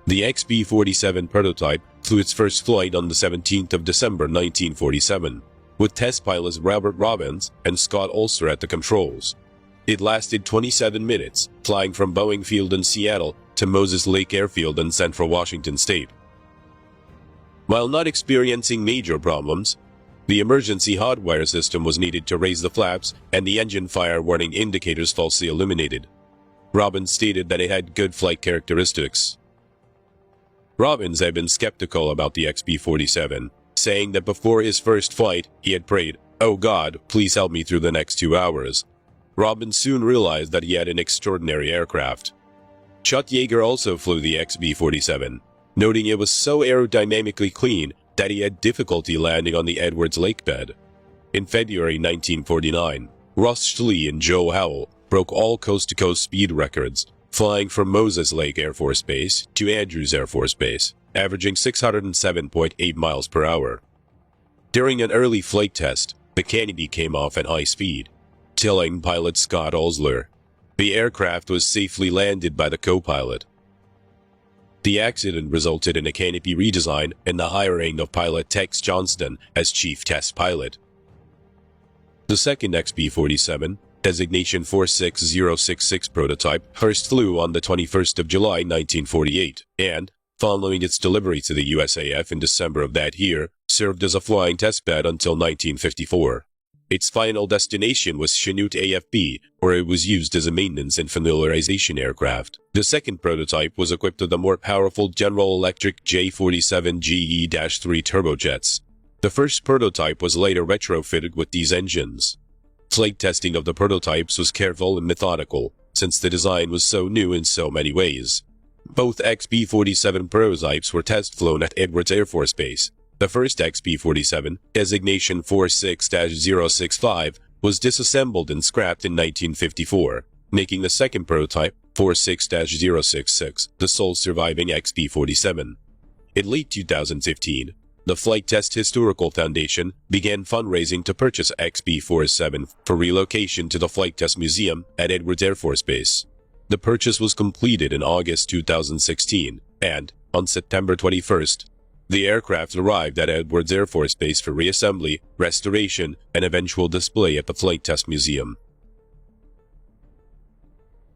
The XB-47 prototype flew its first flight on the 17th of December 1947, with test pilots Robert Robbins and Scott Ulster at the controls. It lasted 27 minutes, flying from Boeing Field in Seattle to Moses Lake Airfield in central Washington state. While not experiencing major problems, the emergency hot wire system was needed to raise the flaps and the engine fire warning indicators falsely illuminated. Robbins stated that it had good flight characteristics. Robbins had been skeptical about the XB-47, saying that before his first flight, he had prayed, "Oh God, please help me through the next 2 hours." Robbins soon realized that he had an extraordinary aircraft. Chuck Yeager also flew the XB-47, noting it was so aerodynamically clean that he had difficulty landing on the Edwards Lake bed. In February 1949, Russ Schley and Joe Howell broke all coast-to-coast speed records, flying from Moses Lake Air Force Base to Andrews Air Force Base, averaging 607.8 miles per hour. During an early flight test, the Kennedy came off at high speed, killing pilot Scott Ulster. The aircraft was safely landed by the co-pilot. The accident resulted in a canopy redesign and the hiring of pilot Tex Johnston as chief test pilot. The second XB-47, designation 46066 prototype, first flew on the 21st of July 1948 and, following its delivery to the USAF in December of that year, served as a flying testbed until 1954. Its final destination was Chanute AFB, where it was used as a maintenance and familiarization aircraft. The second prototype was equipped with the more powerful General Electric J-47 GE-3 turbojets. The first prototype was later retrofitted with these engines. Flight testing of the prototypes was careful and methodical, since the design was so new in so many ways. Both XB-47 prototypes were test-flown at Edwards Air Force Base. The first XB-47, designation 46-065, was disassembled and scrapped in 1954, making the second prototype, 46-066, the sole surviving XB-47. In late 2015, the Flight Test Historical Foundation began fundraising to purchase XB-47 for relocation to the Flight Test Museum at Edwards Air Force Base. The purchase was completed in August 2016, and, on September 21st, the aircraft arrived at Edwards Air Force Base for reassembly, restoration, and eventual display at the Flight Test Museum.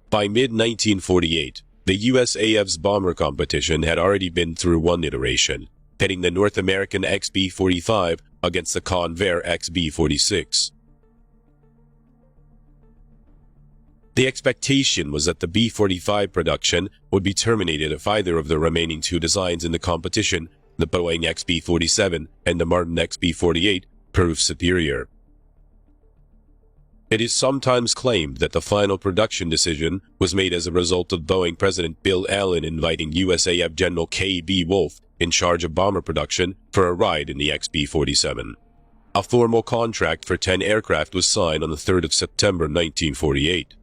By mid-1948, the USAF's bomber competition had already been through one iteration, pitting the North American XB-45 against the Convair XB-46. The expectation was that the B-45 production would be terminated if either of the remaining two designs in the competition, the Boeing XB-47 and the Martin XB-48, proved superior. It is sometimes claimed that the final production decision was made as a result of Boeing President Bill Allen inviting USAF General K.B. Wolf, in charge of bomber production, for a ride in the XB-47. A formal contract for 10 aircraft was signed on the 3rd of September 1948.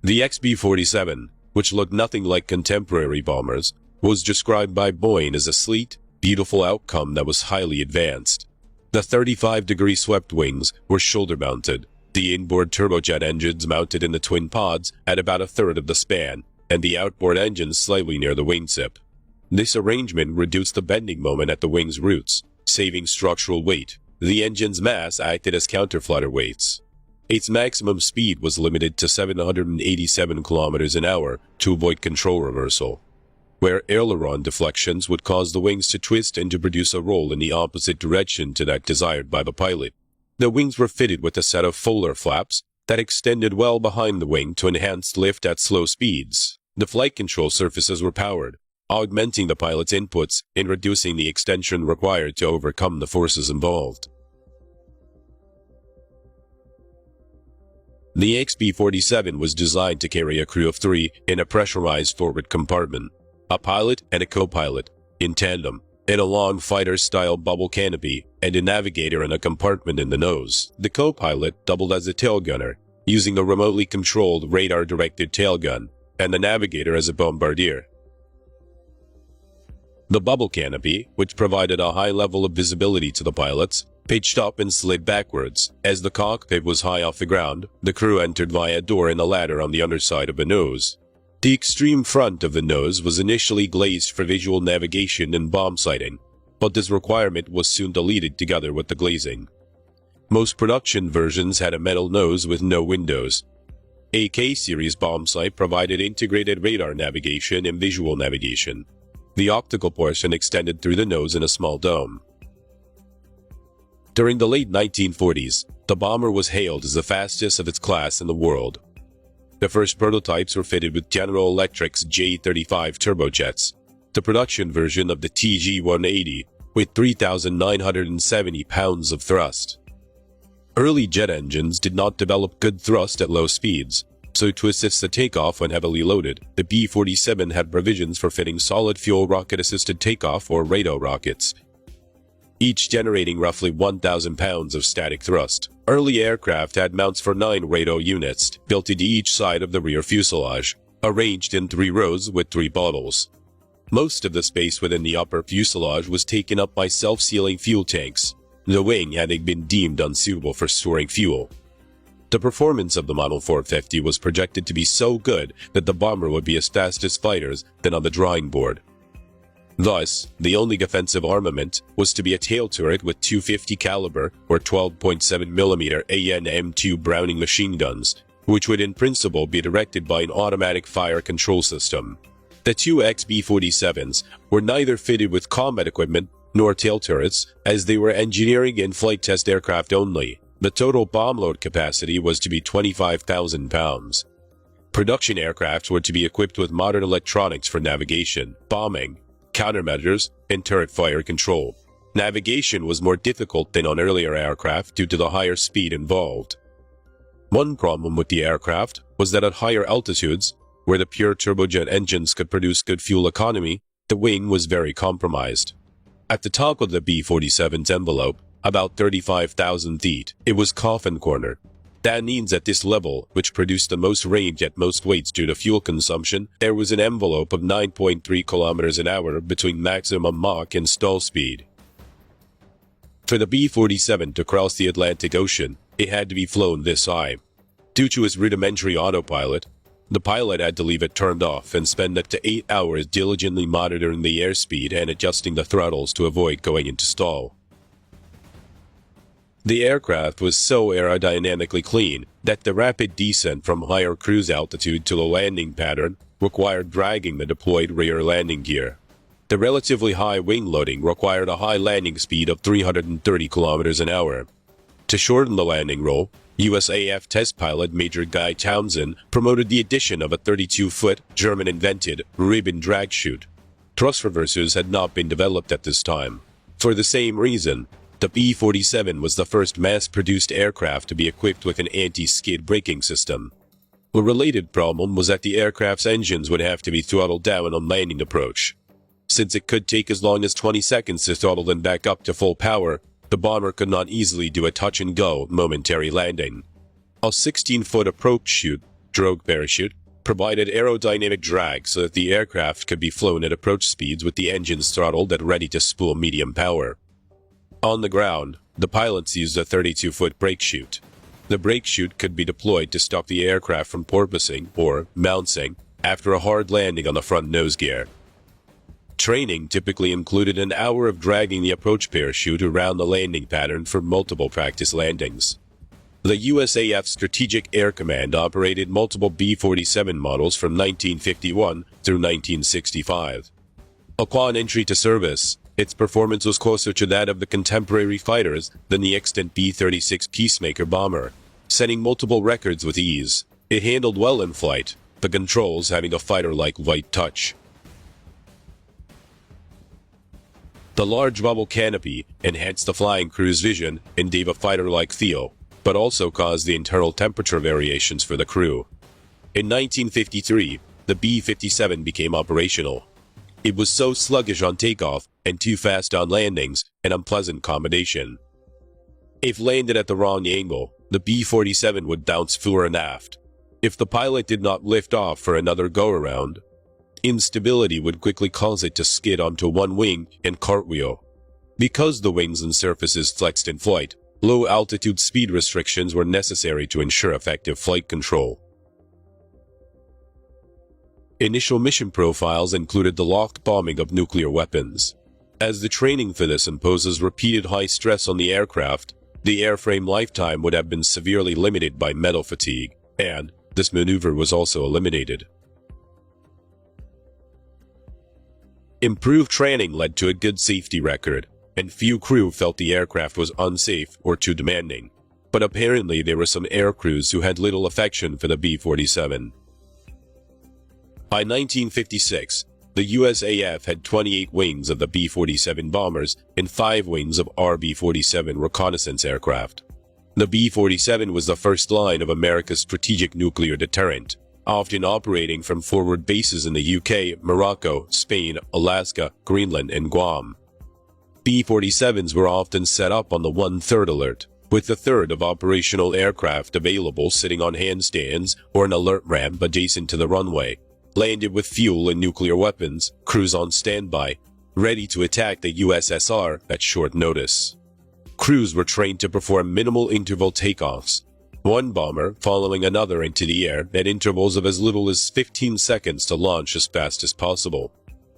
The XB-47, which looked nothing like contemporary bombers, was described by Boeing as a sleek, beautiful outcome that was highly advanced. The 35-degree swept wings were shoulder-mounted, the inboard turbojet engines mounted in the twin pods at about a third of the span, and the outboard engines slightly near the wingtip. This arrangement reduced the bending moment at the wing's roots, saving structural weight. The engine's mass acted as counterflutter weights. Its maximum speed was limited to 787 kilometers an hour to avoid control reversal, where aileron deflections would cause the wings to twist and to produce a roll in the opposite direction to that desired by the pilot. The wings were fitted with a set of Fowler flaps that extended well behind the wing to enhance lift at slow speeds. The flight control surfaces were powered, augmenting the pilot's inputs and reducing the extension required to overcome the forces involved. The XB-47 was designed to carry a crew of 3 in a pressurized forward compartment, a pilot and a co-pilot, in tandem, in a long fighter-style bubble canopy, and a navigator in a compartment in the nose. The co-pilot doubled as a tail gunner, using a remotely controlled radar-directed tail gun, and the navigator as a bombardier. The bubble canopy, which provided a high level of visibility to the pilots, pitched up and slid backwards. As the cockpit was high off the ground, the crew entered via a door in a ladder on the underside of the nose. The extreme front of the nose was initially glazed for visual navigation and bomb sighting, but this requirement was soon deleted together with the glazing. Most production versions had a metal nose with no windows. A K-series bomb sight provided integrated radar navigation and visual navigation. The optical portion extended through the nose in a small dome. During the late 1940s, the bomber was hailed as the fastest of its class in the world. The first prototypes were fitted with General Electric's J-35 turbojets, the production version of the TG-180, with 3,970 pounds of thrust. Early jet engines did not develop good thrust at low speeds, so to assist the takeoff when heavily loaded, the B-47 had provisions for fitting solid-fuel rocket-assisted takeoff or RATO rockets, each generating roughly 1,000 pounds of static thrust. Early aircraft had mounts for 9 RATO units, built into each side of the rear fuselage, arranged in 3 rows with 3 bottles. Most of the space within the upper fuselage was taken up by self-sealing fuel tanks, the wing having been deemed unsuitable for storing fuel. The performance of the Model 450 was projected to be so good that the bomber would be as fast as fighters than on the drawing board. Thus, the only offensive armament was to be a tail turret with 250 caliber or 12.7mm AN-M2 Browning machine guns, which would in principle be directed by an automatic fire control system. The two B-47s were neither fitted with combat equipment nor tail turrets, as they were engineering and flight test aircraft only. The total bomb load capacity was to be 25,000 pounds. Production aircraft were to be equipped with modern electronics for navigation, bombing, countermeasures, and turret fire control. Navigation was more difficult than on earlier aircraft due to the higher speed involved. One problem with the aircraft was that at higher altitudes, where the pure turbojet engines could produce good fuel economy, the wing was very compromised. At the top of the B-47's envelope, about 35,000 feet, it was Coffin Corner. That means at this level, which produced the most range at most weights due to fuel consumption, there was an envelope of 9.3 kilometers an hour between maximum Mach and stall speed. For the B-47 to cross the Atlantic Ocean, it had to be flown this high. Due to its rudimentary autopilot, the pilot had to leave it turned off and spend up to 8 hours diligently monitoring the airspeed and adjusting the throttles to avoid going into stall. The aircraft was so aerodynamically clean that the rapid descent from higher cruise altitude to the landing pattern required dragging the deployed rear landing gear. The relatively high wing loading required a high landing speed of 330 kilometers an hour. To shorten the landing roll, USAF test pilot Major Guy Townsend promoted the addition of a 32-foot German-invented ribbon drag chute. Thrust reversers had not been developed at this time. For the same reason, the B-47 was the first mass-produced aircraft to be equipped with an anti-skid braking system. A related problem was that the aircraft's engines would have to be throttled down on landing approach. Since it could take as long as 20 seconds to throttle them back up to full power, the bomber could not easily do a touch-and-go momentary landing. A 16-foot approach chute, drogue parachute, provided aerodynamic drag so that the aircraft could be flown at approach speeds with the engines throttled and ready to spool medium power. On the ground, the pilots used a 32-foot brake chute. The brake chute could be deployed to stop the aircraft from porpoising or bouncing after a hard landing on the front nose gear. Training typically included an hour of dragging the approach parachute around the landing pattern for multiple practice landings. The USAF Strategic Air Command operated multiple B-47 models from 1951 through 1965. Upon entry to service, its performance was closer to that of the contemporary fighters than the extant B-36 Peacemaker bomber, setting multiple records with ease. It handled well in flight, the controls having a fighter-like light touch. The large bubble canopy enhanced the flying crew's vision and gave a fighter-like feel, but also caused the internal temperature variations for the crew. In 1953, the B-57 became operational. It was so sluggish on takeoff and too fast on landings, an unpleasant combination. If landed at the wrong angle, the B-47 would bounce fore and aft. If the pilot did not lift off for another go-around, instability would quickly cause it to skid onto one wing and cartwheel. Because the wings and surfaces flexed in flight, low-altitude speed restrictions were necessary to ensure effective flight control. Initial mission profiles included the locked bombing of nuclear weapons. As the training for this imposes repeated high stress on the aircraft, the airframe lifetime would have been severely limited by metal fatigue, and this maneuver was also eliminated. Improved training led to a good safety record, and few crew felt the aircraft was unsafe or too demanding. But apparently there were some air crews who had little affection for the B-47. By 1956, the USAF had 28 wings of the B-47 bombers and 5 wings of B-47 reconnaissance aircraft. The B-47 was the first line of America's strategic nuclear deterrent, often operating from forward bases in the UK, Morocco, Spain, Alaska, Greenland, and Guam. B-47s were often set up on the 1/3 alert, with a third of operational aircraft available sitting on handstands or an alert ramp adjacent to the runway, landed with fuel and nuclear weapons, crews on standby, ready to attack the USSR at short notice. Crews were trained to perform minimal interval takeoffs. one bomber following another into the air at intervals of as little as 15 seconds to launch as fast as possible.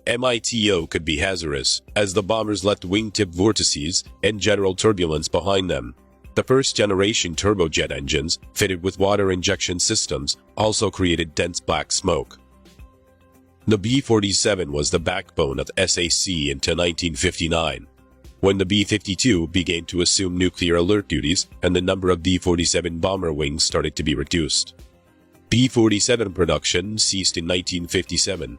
MITO could be hazardous, as the bombers left wingtip vortices and general turbulence behind them. The first-generation turbojet engines, fitted with water injection systems, also created dense black smoke. The B-47 was the backbone of SAC until 1959, when the B-52 began to assume nuclear alert duties and the number of B-47 bomber wings started to be reduced. B-47 production ceased in 1957,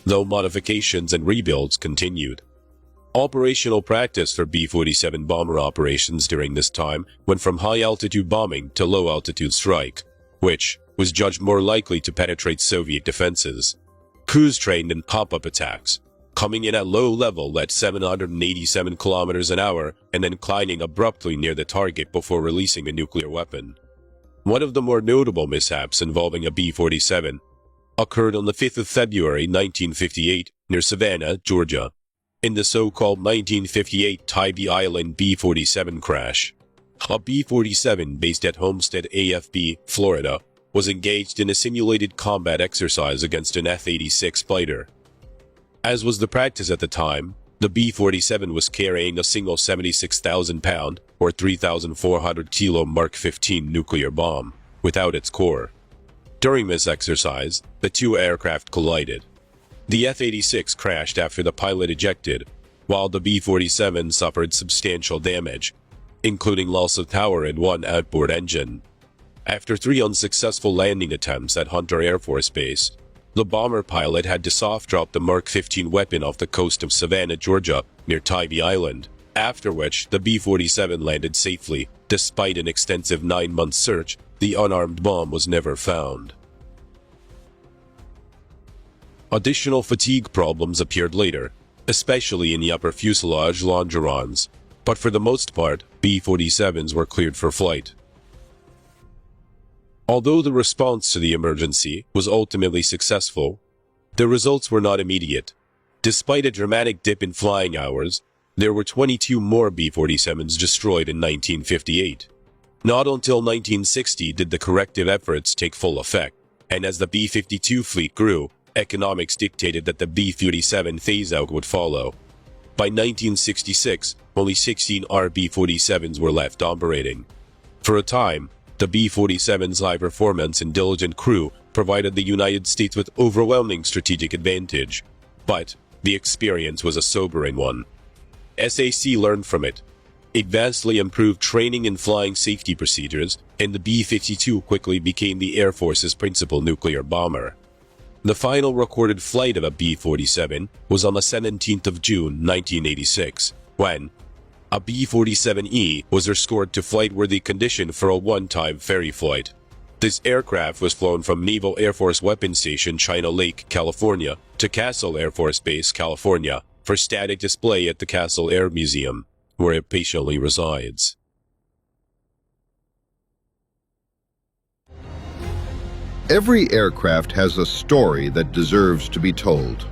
though modifications and rebuilds continued. Operational practice for B-47 bomber operations during this time went from high-altitude bombing to low-altitude strike, which was judged more likely to penetrate Soviet defenses. Crews trained in pop-up attacks, coming in at low level at 787 kilometers an hour and then climbing abruptly near the target before releasing a nuclear weapon. One of the more notable mishaps involving a B-47 occurred on the 5th of February 1958 near Savannah, Georgia, in the so-called 1958 Tybee Island B-47 crash. A B-47 based at Homestead, AFB, Florida, was engaged in a simulated combat exercise against an F-86 fighter. As was the practice at the time, the B-47 was carrying a single 76,000-pound or 3,400-kilo Mark 15 nuclear bomb without its core. During this exercise, the two aircraft collided. The F-86 crashed after the pilot ejected, while the B-47 suffered substantial damage, including loss of power and one outboard engine. After 3 unsuccessful landing attempts at Hunter Air Force Base, the bomber pilot had to soft-drop the Mark 15 weapon off the coast of Savannah, Georgia, near Tybee Island, after which the B-47 landed safely. Despite an extensive 9-month search, the unarmed bomb was never found. Additional fatigue problems appeared later, especially in the upper fuselage longerons, but for the most part, B-47s were cleared for flight. Although the response to the emergency was ultimately successful, the results were not immediate. Despite a dramatic dip in flying hours, there were 22 more B-47s destroyed in 1958. Not until 1960 did the corrective efforts take full effect, and as the B-52 fleet grew, economics dictated that the B-47 phase-out would follow. By 1966, only 16 B-47s were left operating. For a time, the B-47's high performance and diligent crew provided the United States with overwhelming strategic advantage, but the experience was a sobering one. SAC learned from it. It vastly improved training and flying safety procedures, and the B-52 quickly became the Air Force's principal nuclear bomber. The final recorded flight of a B-47 was on the 17th of June, 1986, when a B-47E was restored to flight-worthy condition for a one-time ferry flight. This aircraft was flown from Naval Air Force Weapons Station, China Lake, California, to Castle Air Force Base, California, for static display at the Castle Air Museum, where it patiently resides. Every aircraft has a story that deserves to be told.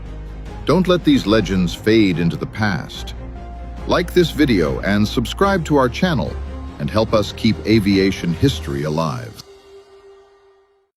Don't let these legends fade into the past. Like this video and subscribe to our channel and help us keep aviation history alive.